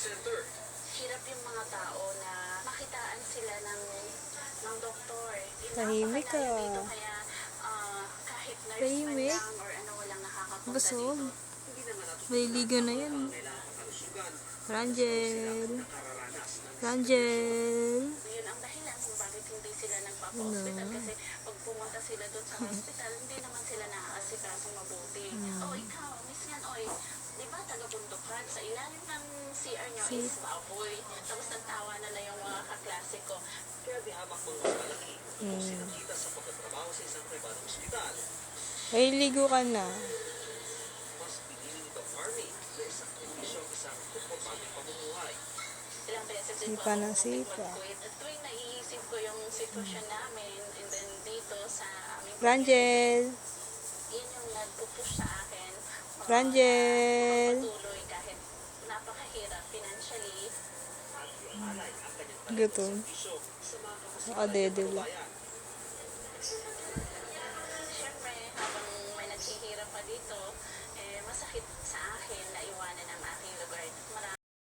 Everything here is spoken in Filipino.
Hirap yung mga tao na makitaan sila ng doktor. Tahimik ka. Dito kaya kahit nurse man Tahimik. lang or ano walang nakakapunta Busog. dito. May ligo na yan. Rangel. Rangel. Yun ang dahilan kung bakit hindi sila nagpapa-hospital. Kasi pag pumunta sila doon sa hospital, hindi naman sila naaasikaso mabuti. Oh, ikaw, miss yan, oy. Di ba taga-bundukan? Sa ilalim ng CR nyo is baboy. Tapos nagtawa na lang yung mga kaklase ko. Ay, ligo ka na. Ilang beses din po Sipa ng ako sipa. mag-quit. At tuwing naiisip ko yung sitwasyon namin, and then dito sa aming Rangel. yun yung nagpupush sa akin. Rangel. Patuloy kahit napakahirap financially. Gutom. Nakadedela. Siyempre, habang may naghihirap pa dito, masakit sa akin na iwanan ang aking lugar.